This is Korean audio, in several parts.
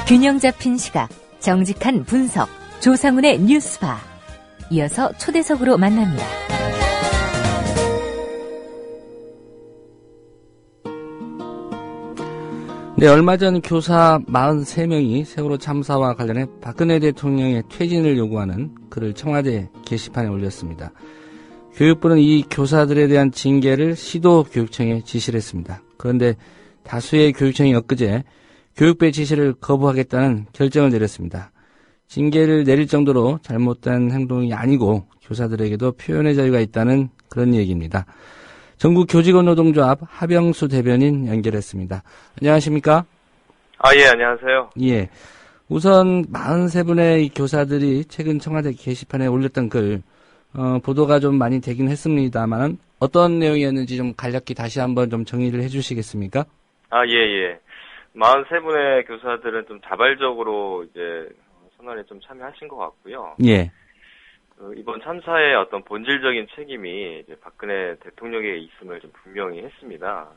균형 잡힌 시각, 정직한 분석, 조상훈의 뉴스바. 이어서 초대석으로 만납니다. 네, 얼마 전 교사 43명이 세월호 참사와 관련해 박근혜 대통령의 퇴진을 요구하는 글을 청와대 게시판에 올렸습니다. 교육부는 이 교사들에 대한 징계를 시도교육청에 지시를 했습니다. 그런데 다수의 교육청이 엊그제 교육부의 지시를 거부하겠다는 결정을 내렸습니다. 징계를 내릴 정도로 잘못된 행동이 아니고 교사들에게도 표현의 자유가 있다는 그런 얘기입니다. 전국교직원노동조합 하병수 대변인 연결했습니다. 안녕하십니까? 예, 안녕하세요. 예. 우선 43분의 교사들이 최근 청와대 게시판에 올렸던 글, 보도가 좀 많이 되긴 했습니다만, 어떤 내용이었는지 좀 간략히 다시 한번 좀 정리를 해 주시겠습니까? 예. 43분의 교사들은 좀 자발적으로 이제 선언에 좀 참여하신 것 같고요. 예. 이번 참사의 어떤 본질적인 책임이 이제 박근혜 대통령에게 있음을 좀 분명히 했습니다.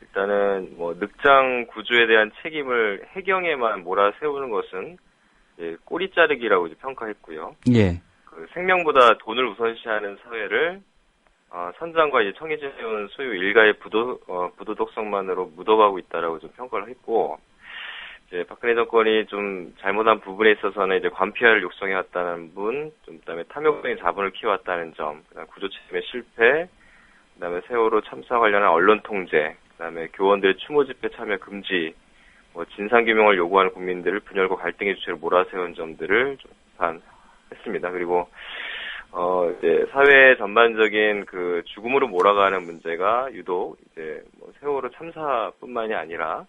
일단은 늑장 구조에 대한 책임을 해경에만 몰아세우는 것은 이제 꼬리 자르기라고 이제 평가했고요. 예. 생명보다 돈을 우선시하는 사회를 선장과 이제 청해진 해운 소유 일가의 부도덕성만으로 묻어가고 있다라고 좀 평가를 했고, 이제 박근혜 정권이 좀 잘못한 부분에 있어서는 이제 관피아를 육성해왔다는 분, 그다음에 탐욕적인 자본을 키워왔다는 점, 그다음 구조책임의 실패, 그다음에 세월호 참사 관련한 언론 통제, 그다음에 교원들의 추모 집회 참여 금지, 진상 규명을 요구하는 국민들을 분열과 갈등의 주체로 몰아세운 점들을 좀 비판했습니다. 그리고 이제 사회 전반적인 그 죽음으로 몰아가는 문제가 유독 이제 세월호 참사뿐만이 아니라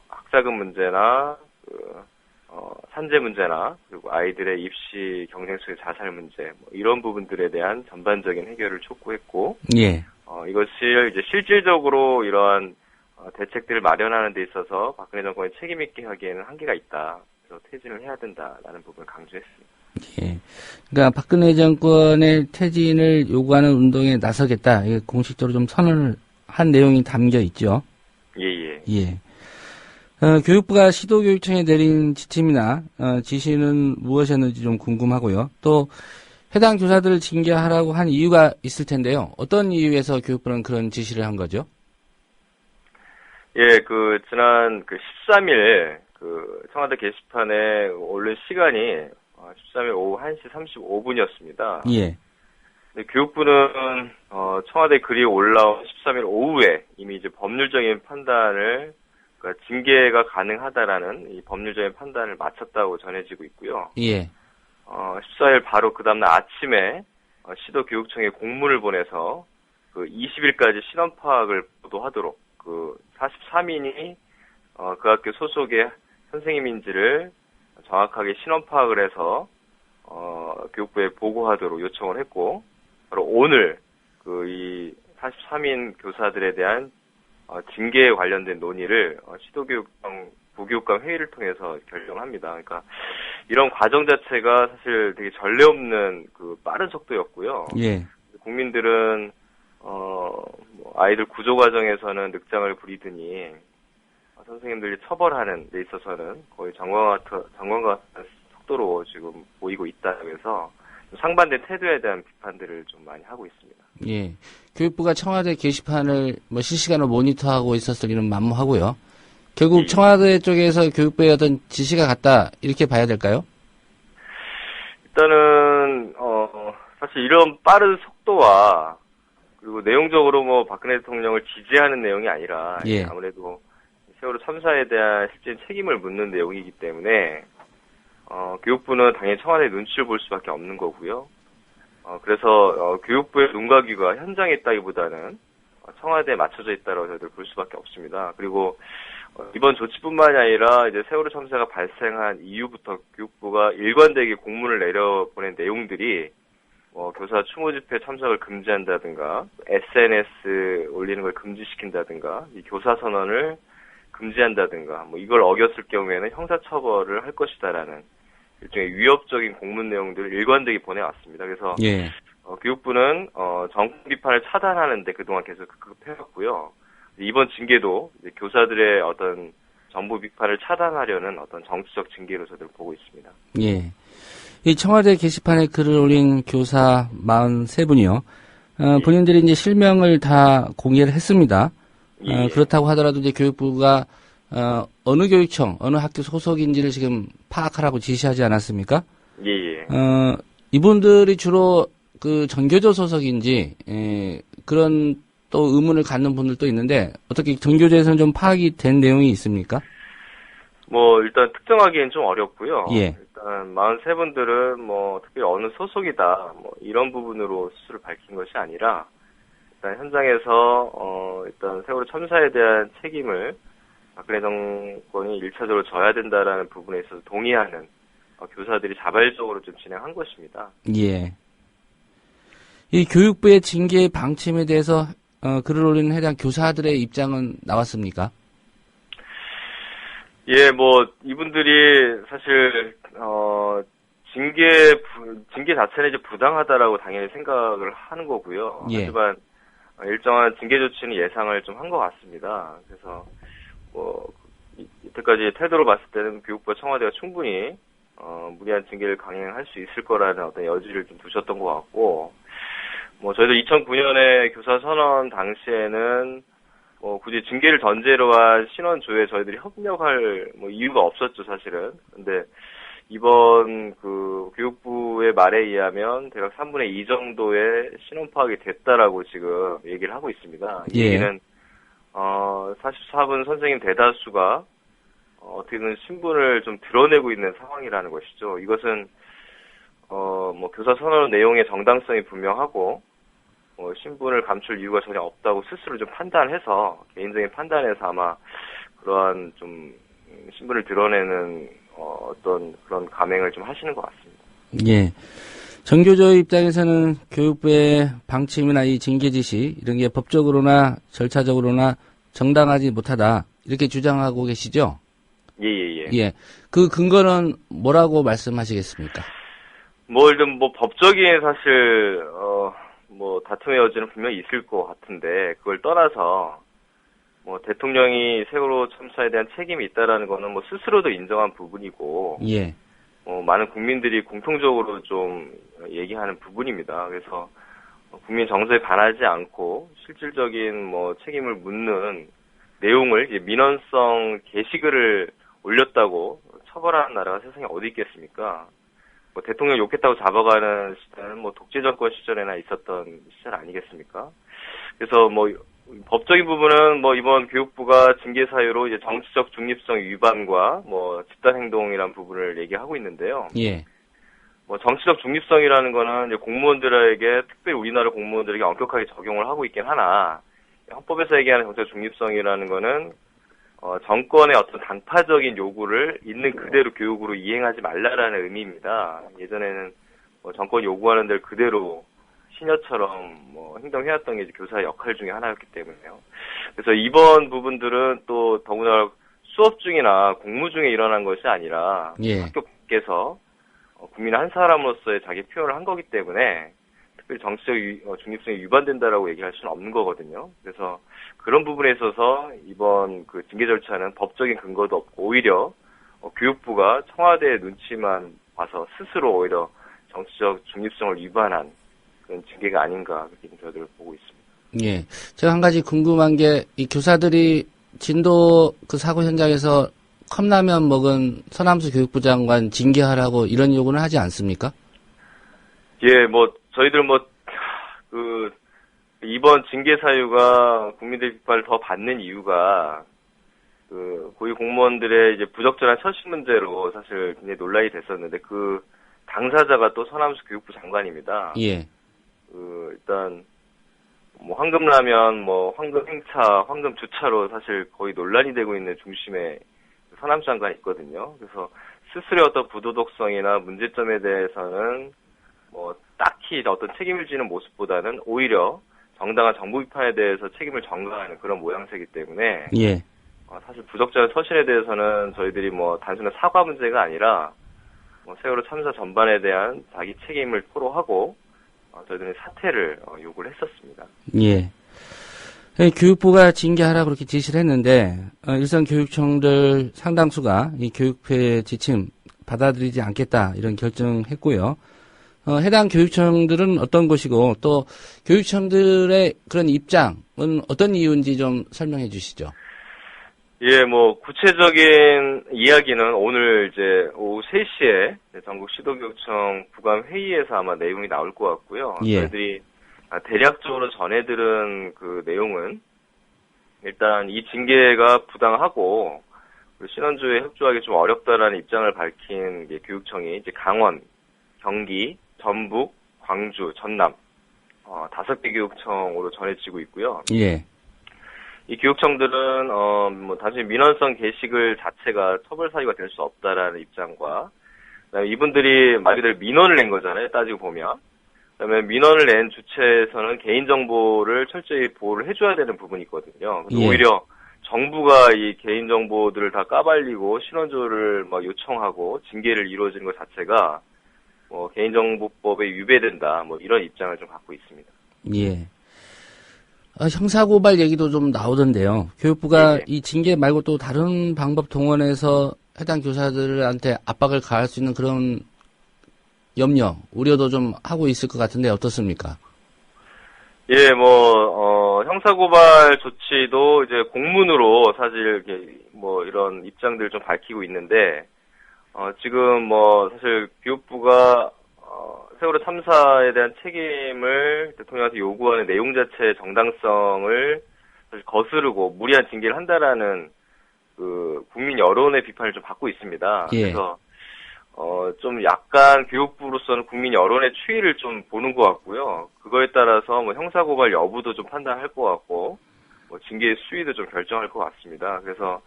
학자금 문제나 산재 문제나 그리고 아이들의 입시 경쟁 속의 자살 문제 이런 부분들에 대한 전반적인 해결을 촉구했고, 예. 이것을 이제 실질적으로 이러한 대책들을 마련하는 데 있어서 박근혜 정권이 책임 있게 하기에는 한계가 있다. 그래서 퇴진을 해야 된다라는 부분을 강조했습니다. 예. 그러니까 박근혜 정권의 퇴진을 요구하는 운동에 나서겠다. 이게 공식적으로 좀 선언을 한 내용이 담겨 있죠. 예. 교육부가 시도교육청에 내린 지침이나 지시는 무엇이었는지 좀 궁금하고요. 또 해당 교사들을 징계하라고 한 이유가 있을 텐데요. 어떤 이유에서 교육부는 그런 지시를 한 거죠? 예, 지난 13일 청와대 게시판에 올린 시간이 13일 오후 1시 35분이었습니다. 예. 교육부는 청와대 글이 올라온 13일 오후에 이미 이제 법률적인 판단을, 그러니까 징계가 가능하다라는 이 법률적인 판단을 마쳤다고 전해지고 있고요. 예. 14일 바로 그 다음날 아침에 시도교육청에 공문을 보내서 20일까지 신원 파악을 보도하도록 43인이 그 학교 소속의 선생님인지를 정확하게 신원 파악을 해서 교육부에 보고하도록 요청을 했고, 바로 오늘 이 43인 교사들에 대한 징계에 관련된 논의를 시도교육청 부교육감 회의를 통해서 결정합니다. 그러니까 이런 과정 자체가 사실 되게 전례 없는 빠른 속도였고요. 예. 국민들은 아이들 구조 과정에서는 늑장을 부리더니 선생님들이 처벌하는 데 있어서는 거의 장관과 같은 속도로 지금 보이고 있다고 해서 상반된 태도에 대한 비판들을 좀 많이 하고 있습니다. 예. 교육부가 청와대 게시판을 실시간으로 모니터하고 있었을 리는 만무하고요. 결국 청와대 쪽에서 교육부에 어떤 지시가 갔다 이렇게 봐야 될까요? 일단은 사실 이런 빠른 속도와 그리고 내용적으로 박근혜 대통령을 지지하는 내용이 아니라, 예. 아무래도 세월호 참사에 대한 실제 책임을 묻는 내용이기 때문에 교육부는 당연히 청와대 눈치를 볼 수밖에 없는 거고요. 그래서 교육부의 눈과 귀가 현장에 있다기보다는 청와대에 맞춰져 있다고 저희들 볼 수밖에 없습니다. 그리고 이번 조치뿐만이 아니라 이제 세월호 참사가 발생한 이후부터 교육부가 일관되게 공문을 내려보낸 내용들이 교사 추모 집회 참석을 금지한다든가, SNS 올리는 걸 금지시킨다든가, 이 교사 선언을 금지한다든가, 이걸 어겼을 경우에는 형사처벌을 할 것이다라는 일종의 위협적인 공문 내용들을 일관되게 보내왔습니다. 그래서 예. 교육부는 정권 비판을 차단하는데 그동안 계속 급급해왔고요. 이번 징계도 이제 교사들의 어떤 정부 비판을 차단하려는 어떤 정치적 징계로 저들 보고 있습니다. 예. 이 청와대 게시판에 글을 올린 교사 43분이요. 본인들이 이제 실명을 다 공개를 했습니다. 예. 그렇다고 하더라도 이제 교육부가 어느 교육청, 어느 학교 소속인지를 지금 파악하라고 지시하지 않았습니까? 예. 이분들이 주로 그 전교조 소속인지 그런 또 의문을 갖는 분들도 있는데 어떻게 전교조에서는 좀 파악이 된 내용이 있습니까? 뭐 일단 특정하기엔 좀 어렵고요. 예. 일단 43분들은 뭐 특별히 어느 소속이다 뭐 이런 부분으로 스스로 밝힌 것이 아니라 일단 현장에서 일단 세월호 참사에 대한 책임을 박근혜 정권이 1차적으로 져야 된다라는 부분에 있어서 동의하는 교사들이 자발적으로 좀 진행한 것입니다. 예. 이 교육부의 징계 방침에 대해서 글을 올리는 해당 교사들의 입장은 나왔습니까? 예, 뭐 이분들이 사실 징계 자체는 이제 부당하다라고 당연히 생각을 하는 거고요. 예. 하지만 일정한 징계 조치는 예상을 좀 한 것 같습니다. 그래서 뭐 이때까지 태도로 봤을 때는 교육부와 청와대가 충분히 무리한 징계를 강행할 수 있을 거라는 어떤 여지를 좀 두셨던 것 같고, 뭐 저희도 2009년에 교사 선언 당시에는 굳이 징계를 전제로 한 신원조회에 저희들이 협력할 이유가 없었죠, 사실은. 근데 이번 그 교육부의 말에 의하면 대략 3분의 2 정도의 신원 파악이 됐다라고 지금 얘기를 하고 있습니다. 이 예. 얘기는 44분 선생님 대다수가 어떻게든 신분을 좀 드러내고 있는 상황이라는 것이죠. 이것은 뭐 교사 선언 내용의 정당성이 분명하고 신분을 감출 이유가 전혀 없다고 스스로 좀 판단해서 개인적인 판단에서 아마 그러한 좀 신분을 드러내는 어떤 그런 감행을 좀 하시는 것 같습니다. 예. 전교조 입장에서는 교육부의 방침이나 이 징계 지시 이런 게 법적으로나 절차적으로나 정당하지 못하다 이렇게 주장하고 계시죠? 예. 예. 그 근거는 뭐라고 말씀하시겠습니까? 일단 법적인 사실 뭐 다툼의 여지는 분명히 있을 것 같은데 그걸 떠나서 뭐 대통령이 세월호 참사에 대한 책임이 있다라는 거는 뭐 스스로도 인정한 부분이고, 예. 많은 국민들이 공통적으로 좀 얘기하는 부분입니다. 그래서 국민 정서에 반하지 않고 실질적인 뭐 책임을 묻는 내용을 이제 민원성 게시글을 올렸다고 처벌하는 나라가 세상에 어디 있겠습니까? 뭐 대통령 욕했다고 잡아가는 시대는 뭐 독재 정권 시절에나 있었던 시절 아니겠습니까? 그래서 뭐 법적인 부분은 뭐 이번 교육부가 징계 사유로 이제 정치적 중립성 위반과 뭐 집단 행동이란 부분을 얘기하고 있는데요. 예. 뭐 정치적 중립성이라는 거는 이제 공무원들에게 특별히 우리나라 공무원들에게 엄격하게 적용을 하고 있긴 하나 헌법에서 얘기하는 정치적 중립성이라는 거는 정권의 어떤 당파적인 요구를 있는 그대로 교육으로 이행하지 말라라는 의미입니다. 예전에는 뭐 정권 요구하는 데를 그대로 시녀처럼 뭐 행동해왔던 게 이제 교사의 역할 중에 하나였기 때문에요. 그래서 이번 부분들은 또 더구나 수업 중이나 공무 중에 일어난 것이 아니라 예. 학교 밖에서 국민 한 사람으로서의 자기 표현을 한 거기 때문에 특별히 정치적 중립성이 위반된다라고 얘기할 수는 없는 거거든요. 그래서 그런 부분에 있어서 이번 그 징계 절차는 법적인 근거도 없고 오히려 교육부가 청와대의 눈치만 봐서 스스로 오히려 정치적 중립성을 위반한 그런 징계가 아닌가 그렇게 저희들 보고 있습니다. 예. 제가 한 가지 궁금한 게 이 교사들이 진도 그 사고 현장에서 컵라면 먹은 서남수 교육부 장관 징계하라고 이런 요구는 하지 않습니까? 예, 뭐 저희들 이번 징계 사유가 국민들 비판을 더 받는 이유가 그 고위 공무원들의 이제 부적절한 처신 문제로 사실 굉장히 논란이 됐었는데 그 당사자가 또 서남수 교육부 장관입니다. 예. 일단 뭐 황금라면, 뭐 황금 행차, 황금 주차로 사실 거의 논란이 되고 있는 중심에 서남수 장관이 있거든요. 그래서 스스로의 어떤 부도덕성이나 문제점에 대해서는 뭐 딱히 어떤 책임을 지는 모습보다는 오히려 정당한 정부 비판에 대해서 책임을 전가하는 그런 모양새이기 때문에 예. 사실 부적절한 처신에 대해서는 저희들이 뭐 단순한 사과 문제가 아니라 뭐 세월호 참사 전반에 대한 자기 책임을 토로하고 저희들은 사퇴를 요구를 했었습니다. 예. 교육부가 징계하라 그렇게 지시를 했는데 일선 교육청들 상당수가 이 교육부의 지침 받아들이지 않겠다 이런 결정했고요. 해당 교육청들은 어떤 것이고 또 교육청들의 그런 입장은 어떤 이유인지 좀 설명해 주시죠. 예, 뭐 구체적인 이야기는 오늘 이제 오후 3시에 전국 시도교육청 부감 회의에서 아마 내용이 나올 것 같고요. 예. 저희들이 대략적으로 전해들은 그 내용은 일단 이 징계가 부당하고 신원조에 협조하기 좀 어렵다라는 입장을 밝힌 교육청이 이제 강원, 경기, 전북, 광주, 전남 5개 교육청으로 전해지고 있고요. 예. 이 교육청들은 뭐 단순히 민원성 게시글 자체가 처벌 사유가 될 수 없다라는 입장과 그다음에 이분들이 말 그대로 민원을 낸 거잖아요. 따지고 보면. 그다음에 민원을 낸 주체에서는 개인정보를 철저히 보호를 해줘야 되는 부분이 있거든요. 예. 오히려 정부가 이 개인정보들을 다 까발리고 신원조를 막 요청하고 징계를 이루어지는 것 자체가 뭐 개인정보법에 위배된다. 뭐 이런 입장을 좀 갖고 있습니다. 예. 형사고발 얘기도 좀 나오던데요. 교육부가 네. 이 징계 말고 또 다른 방법 동원해서 해당 교사들한테 압박을 가할 수 있는 그런 염려, 우려도 좀 하고 있을 것 같은데 어떻습니까? 예, 뭐, 형사고발 조치도 이제 공문으로 사실 이렇게 뭐 이런 입장들을 좀 밝히고 있는데, 지금 뭐 사실 교육부가, 세월호 참사에 대한 책임을 대통령한테 요구하는 내용 자체의 정당성을 사실 거스르고 무리한 징계를 한다라는 그 국민 여론의 비판을 좀 받고 있습니다. 예. 그래서 좀 약간 교육부로서는 국민 여론의 추이를 좀 보는 것 같고요. 그거에 따라서 뭐 형사고발 여부도 좀 판단할 것 같고, 뭐 징계의 수위도 좀 결정할 것 같습니다. 그래서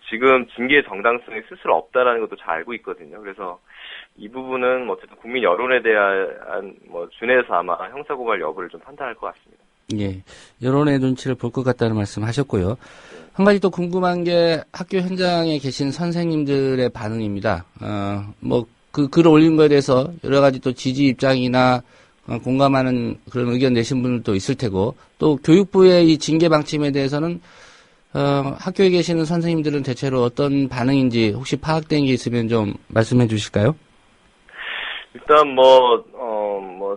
지금 징계의 정당성이 스스로 없다라는 것도 잘 알고 있거든요. 그래서 이 부분은 뭐 어쨌든 국민 여론에 대한 뭐 준해서 아마 형사고발 여부를 좀 판단할 것 같습니다. 예. 여론의 눈치를 볼 것 같다는 말씀 하셨고요. 한 가지 또 궁금한 게 학교 현장에 계신 선생님들의 반응입니다. 뭐, 그 글을 올린 거에 대해서 여러 가지 또 지지 입장이나 공감하는 그런 의견 내신 분들도 있을 테고, 또 교육부의 이 징계 방침에 대해서는, 학교에 계시는 선생님들은 대체로 어떤 반응인지 혹시 파악된 게 있으면 좀 말씀해 주실까요? 일단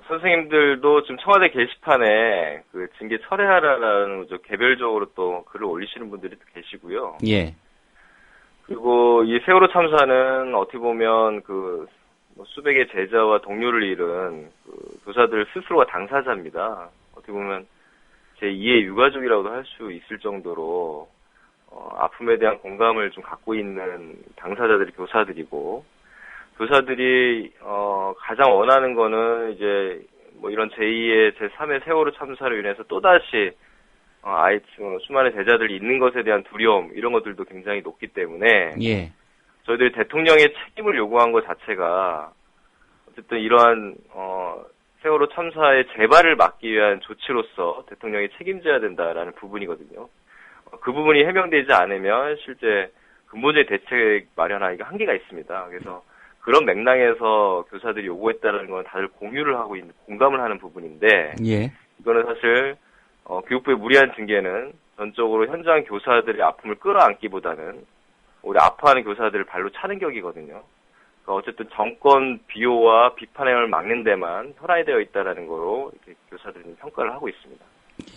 선생님들도 지금 청와대 게시판에 그 징계 철회하라라는 개별적으로 또 글을 올리시는 분들이 또 계시고요. 예. 그리고 이 세월호 참사는 어떻게 보면 수백의 제자와 동료를 잃은 교사들 스스로가 당사자입니다. 어떻게 보면 제2의 유가족이라고도 할 수 있을 정도로 아픔에 대한 공감을 좀 갖고 있는 당사자들이 교사들이고, 교사들이 가장 원하는 거는 이제 뭐 이런 제2의 제3의 세월호 참사로 인해서 또다시 수많은 제자들이 있는 것에 대한 두려움, 이런 것들도 굉장히 높기 때문에 예. 저희들이 대통령의 책임을 요구한 것 자체가 어쨌든 이러한 세월호 참사의 재발을 막기 위한 조치로서 대통령이 책임져야 된다라는 부분이거든요. 그 부분이 해명되지 않으면 실제 근본적인 대책 마련하기가 한계가 있습니다. 그래서 그런 맥락에서 교사들이 요구했다는 건 다들 공유를 하고 있는, 공감을 하는 부분인데, 예. 이거는 사실 교육부의 무리한 징계는 전적으로 현장 교사들의 아픔을 끌어안기보다는 우리 아파하는 교사들을 발로 차는 격이거든요. 그러니까 어쨌든 정권 비호와 비판을 막는 데만 혈안되어 있다라는 거로 이렇게 교사들은 평가를 하고 있습니다.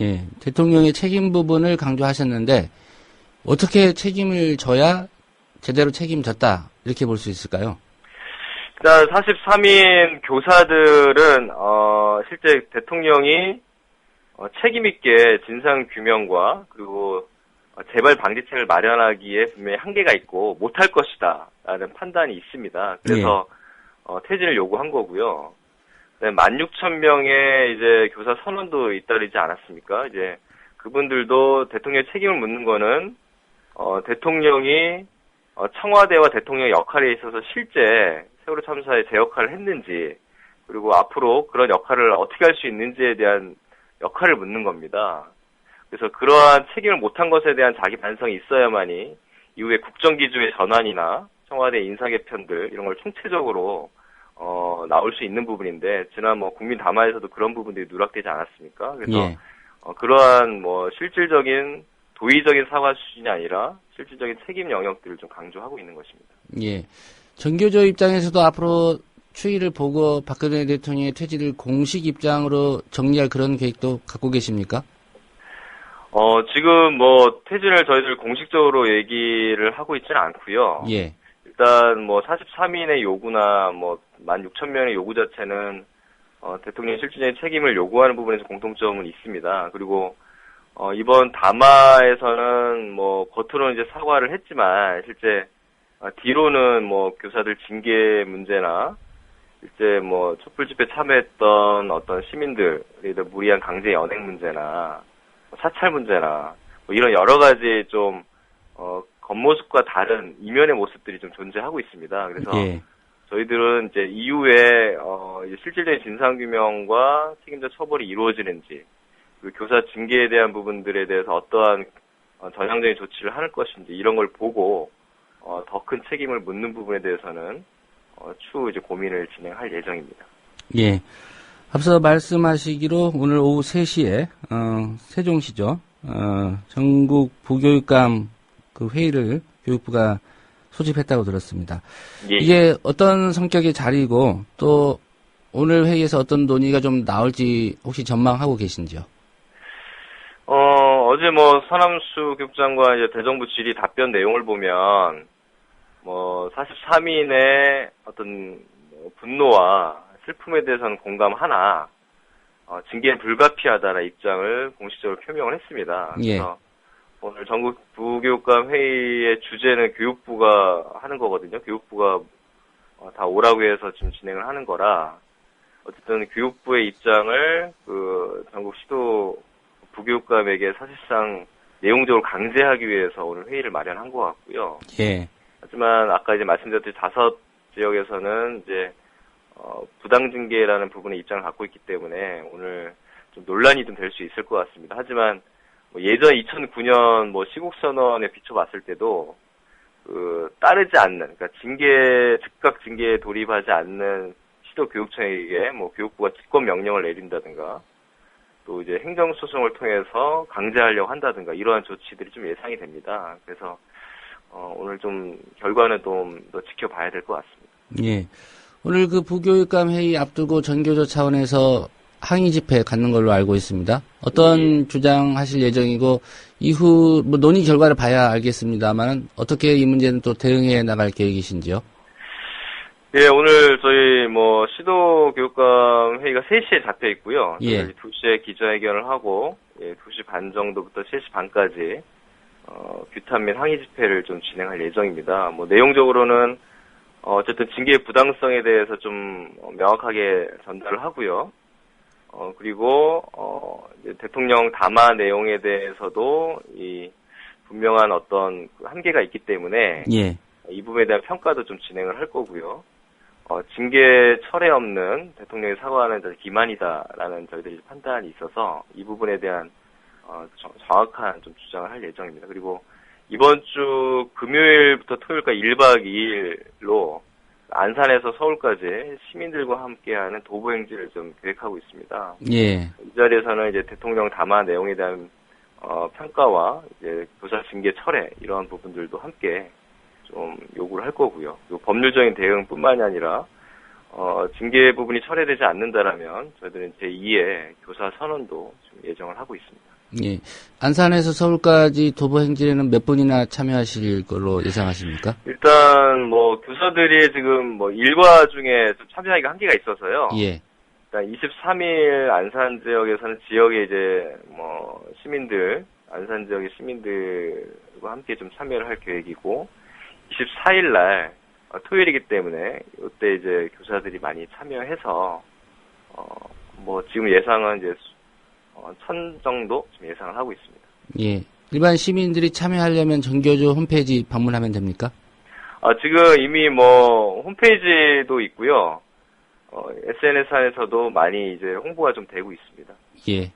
예. 대통령의 책임 부분을 강조하셨는데 어떻게 책임을 져야 제대로 책임졌다 이렇게 볼 수 있을까요? 일단 43인 교사들은 실제 대통령이 책임있게 진상규명과 그리고 재발 방지책을 마련하기에 분명히 한계가 있고 못할 것이다 라는 판단이 있습니다. 그래서 퇴진을 요구한 거고요. 16,000명의 이제 교사 선언도 잇따르지 않았습니까? 이제 그분들도 대통령의 책임을 묻는 거는 대통령이 청와대와 대통령의 역할에 있어서 실제 세월호 참사에 제 역할을 했는지, 그리고 앞으로 그런 역할을 어떻게 할 수 있는지에 대한 역할을 묻는 겁니다. 그래서 그러한 책임을 못한 것에 대한 자기 반성이 있어야만이 이후에 국정기조의 전환이나 청와대 인사 개편들 이런 걸 총체적으로 나올 수 있는 부분인데, 지난 국민 담화에서도 그런 부분들이 누락되지 않았습니까? 그래서 그러한 뭐 실질적인 도의적인 사과 수준이 아니라 실질적인 책임 영역들을 좀 강조하고 있는 것입니다. 예. 전교조 입장에서도 앞으로 추이를 보고 박근혜 대통령의 퇴진을 공식 입장으로 정리할 그런 계획도 갖고 계십니까? 지금 뭐 퇴진을 저희들 공식적으로 얘기를 하고 있지는 않고요. 예. 일단 뭐 43인의 요구나 뭐 16,000명의 요구 자체는 대통령의 실질적인 책임을 요구하는 부분에서 공통점은 있습니다. 그리고 이번 담화에서는 뭐 겉으로는 이제 사과를 했지만 실제 뒤로는 뭐 교사들 징계 문제나 실제 뭐 촛불 집회 참여했던 어떤 시민들에 대한 무리한 강제 연행 문제나 사찰 문제나 뭐 이런 여러 가지 좀 겉모습과 다른 이면의 모습들이 좀 존재하고 있습니다. 그래서 예. 저희들은 이제 이후에 이제 실질적인 진상규명과 책임자 처벌이 이루어지는지, 그리고 교사 징계에 대한 부분들에 대해서 어떠한 전향적인 조치를 할 것인지 이런 걸 보고 더 큰 책임을 묻는 부분에 대해서는 추후 이제 고민을 진행할 예정입니다. 예. 앞서 말씀하시기로 오늘 오후 3시에 세종시죠. 전국 부교육감 그 회의를 교육부가 소집했다고 들었습니다. 예. 이게 어떤 성격의 자리이고 또 오늘 회의에서 어떤 논의가 좀 나올지 혹시 전망하고 계신지요? 어제 뭐 서남수 교육장과 이제 대정부 질의 답변 내용을 보면 뭐 43인의 어떤 분노와 슬픔에 대해서는 공감하나 징계는 불가피하다라는 입장을 공식적으로 표명을 했습니다. 예. 그래서 오늘 전국 부교육감 회의의 주제는 교육부가 하는 거거든요. 교육부가 다 오라고 해서 지금 진행을 하는 거라 어쨌든 교육부의 입장을 그 전국 시도 부교육감에게 사실상 내용적으로 강제하기 위해서 오늘 회의를 마련한 것 같고요. 예. 하지만 아까 이제 말씀드렸듯이 5 지역에서는 이제 부당징계라는 부분의 입장을 갖고 있기 때문에 오늘 좀 논란이 좀 될 수 있을 것 같습니다. 하지만 뭐 예전 2009년 뭐 시국선언에 비춰봤을 때도 따르지 않는, 그러니까 즉각 징계에 돌입하지 않는 시도교육청에게 뭐 교육부가 직권 명령을 내린다든가 또 이제 행정소송을 통해서 강제하려고 한다든가 이러한 조치들이 좀 예상이 됩니다. 그래서 오늘 좀 결과는 좀 더 지켜봐야 될 것 같습니다. 예. 오늘 그 부교육감 회의 앞두고 전교조 차원에서 항의 집회 갖는 걸로 알고 있습니다. 어떤 주장하실 예정이고 이후 뭐 논의 결과를 봐야 알겠습니다만 어떻게 이 문제는 또 대응해 나갈 계획이신지요? 예, 오늘 저희 뭐 시도교육감 회의가 3시에 잡혀 있고요. 예. 2시에 기자회견을 하고 2시 반 정도부터 3시 반까지 규탄 및 항의 집회를 좀 진행할 예정입니다. 뭐 내용적으로는 어쨌든 징계의 부당성에 대해서 좀 명확하게 전달을 하고요. 그리고 이제 대통령 담화 내용에 대해서도 이 분명한 어떤 그 한계가 있기 때문에 예. 이 부분에 대한 평가도 좀 진행을 할 거고요. 징계 철회 없는 대통령의 사과는 기만이다라는 저희들이 판단이 있어서 이 부분에 대한 정확한 좀 주장을 할 예정입니다. 그리고 이번 주 금요일부터 토요일까지 1박 2일로 안산에서 서울까지 시민들과 함께하는 도보행진을 좀 계획하고 있습니다. 예. 이 자리에서는 이제 대통령 담화 내용에 대한 평가와 이제 교사 징계 철회 이러한 부분들도 함께 좀 요구를 할 거고요. 요 법률적인 대응뿐만이 아니라 징계 부분이 철회되지 않는다라면 저희들은 제2의 교사 선언도 좀 예정을 하고 있습니다. 예. 안산에서 서울까지 도보 행진에는 몇 분이나 참여하실 걸로 예상하십니까? 일단 뭐 교사들이 지금 뭐 일과 중에 좀 참여하기가 한계가 있어서요. 예. 일단 23일 안산 지역에서는 지역의 이제 뭐 시민들, 안산 지역의 시민들과 함께 좀 참여를 할 계획이고 24일 날 토요일이기 때문에 이때 이제 교사들이 많이 참여해서 뭐 지금 예상은 이제 1,000 정도 지금 예상을 하고 있습니다. 예. 일반 시민들이 참여하려면 전교조 홈페이지 방문하면 됩니까? 지금 이미 뭐 홈페이지도 있고요. SNS상에서도 많이 이제 홍보가 좀 되고 있습니다. 예.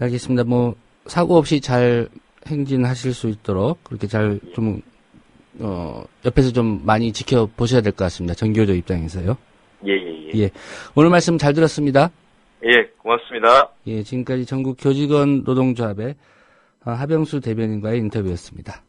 알겠습니다. 뭐 사고 없이 잘 행진하실 수 있도록 그렇게 잘 좀 옆에서 좀 많이 지켜보셔야 될 것 같습니다. 전교조 입장에서요. 예. 예. 오늘 말씀 잘 들었습니다. 예, 고맙습니다. 예, 지금까지 전국 교직원 노동조합의 하병수 대변인과의 인터뷰였습니다.